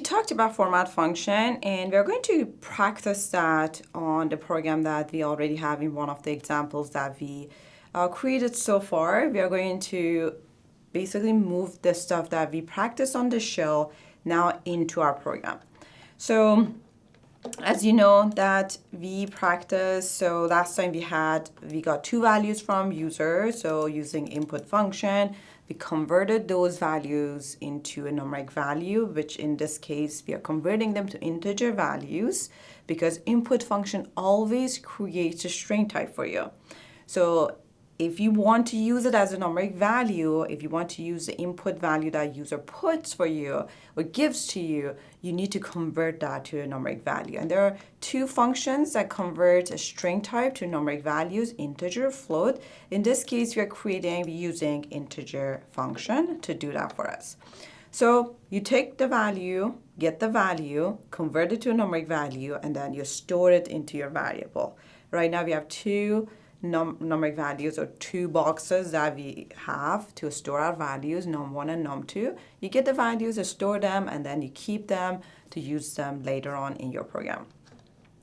talked about format function, and we're going to practice that on the program that we already have in one of the examples that we created so far. We are going to basically move the stuff that we practice on the shell now into our program. So as you know that we practiced, so last time we got two values from user. So using input function, we converted those values into a numeric value, which in this case we are converting them to integer values because input function always creates a string type for you. So if you want to use it as a numeric value, if you want to use the input value that user puts for you or gives to you, you need to convert that to a numeric value. And there are two functions that convert a string type to numeric values, integer, float. In this case, we're using integer function to do that for us. So you take the value, get the value, convert it to a numeric value, and then you store it into your variable. Right now we have two numeric values, or two boxes that we have to store our values, num1 and num2. You get the values, you store them, and then you keep them to use them later on in your program.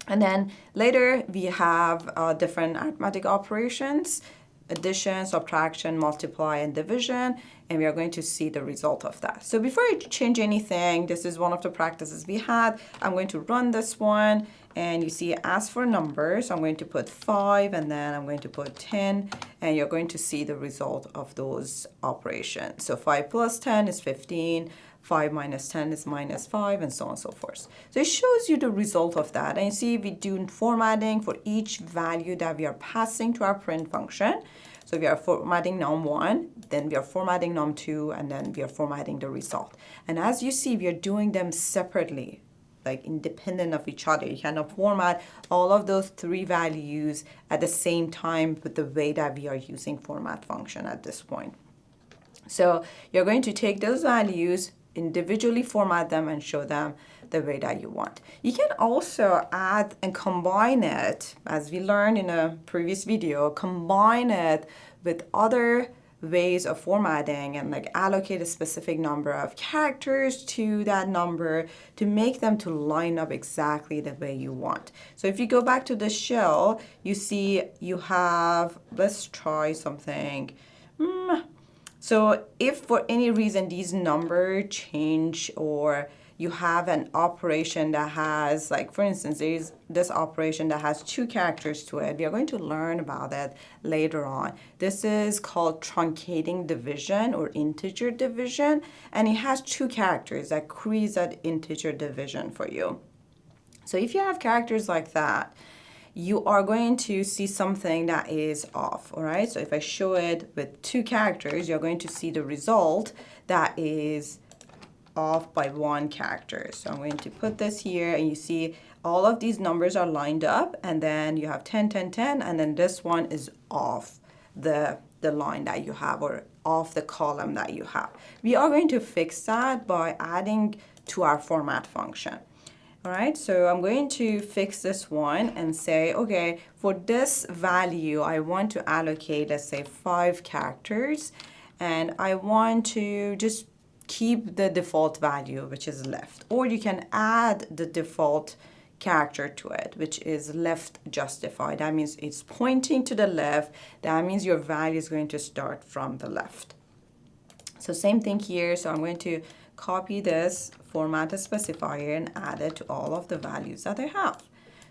And then later we have different arithmetic operations, addition, subtraction, multiply, and division, and we are going to see the result of that. So before I change anything, this is one of the practices we had. I'm going to run this one, and you see ask for numbers. I'm going to put 5, and then I'm going to put 10, and you're going to see the result of those operations. So 5 plus 10 is 15. 5 minus 10 is minus 5, and so on and so forth. So it shows you the result of that. And you see we do formatting for each value that we are passing to our print function. So we are formatting num1, then we are formatting num2, and then we are formatting the result. And as you see, we are doing them separately, like independent of each other. You cannot format all of those three values at the same time with the way that we are using format function at this point. So you're going to take those values, individually format them, and show them the way that you want. You can also add and combine it, as we learned in a previous video, combine it with other ways of formatting and like allocate a specific number of characters to that number to make them to line up exactly the way you want. So if you go back to the shell, you see you have, let's try something. So if for any reason these numbers change, or you have an operation that has, like for instance, there is this operation that has two characters to it. We are going to learn about it later on. This is called truncating division or integer division, and it has two characters that creates that integer division for you. So if you have characters like that, you are going to see something that is off, all right? So if I show it with two characters, you're going to see the result that is off by one character. So I'm going to put this here, and you see all of these numbers are lined up, and then you have 10, 10, 10, and then this one is off the line that you have, or off the column that you have. We are going to fix that by adding to our format function. All right, so I'm going to fix this one and say, okay, for this value, I want to allocate, let's say, 5 characters, and I want to just keep the default value, which is left. Or you can add the default character to it, which is left justified. That means it's pointing to the left. That means your value is going to start from the left. So same thing here. So I'm going to copy this format specifier and add it to all of the values that I have.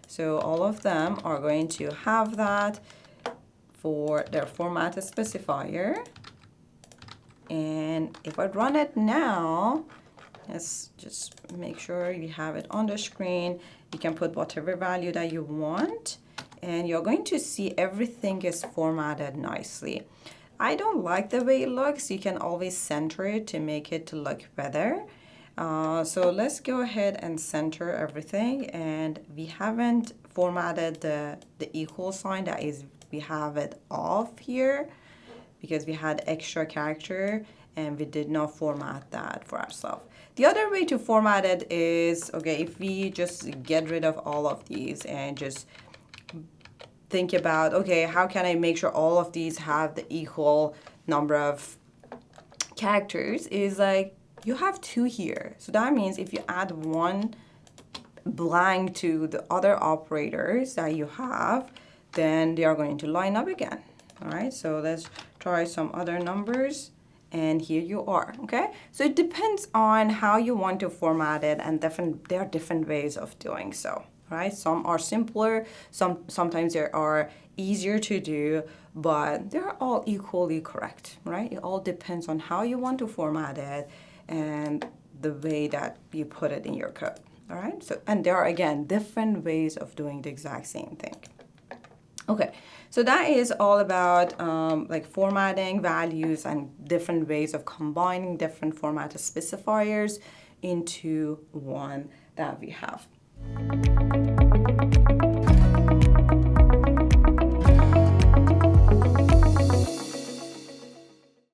So all of them are going to have that for their format specifier. And if I run it now, let's just make sure you have it on the screen. You can put whatever value that you want, and you're going to see everything is formatted nicely. I don't like the way it looks. You can always center it to make it to look better. So let's go ahead and center everything, and we haven't formatted the equal sign, that is, we have it off here because we had extra character and we did not format that for ourselves. The other way to format it is, okay, if we just get rid of all of these and just think about, okay, how can I make sure all of these have the equal number of characters, is like you have 2 here. So that means if you add one blank to the other operators that you have, then they are going to line up again. All right, so let's try some other numbers. And here you are, okay? So it depends on how you want to format it, and there are different ways of doing so, right? Some are simpler, sometimes they are easier to do, but they're all equally correct, right? It all depends on how you want to format it and the way that you put it in your code, all right? So, and there are, again, different ways of doing the exact same thing. Okay, so that is all about like formatting values and different ways of combining different format specifiers into one that we have.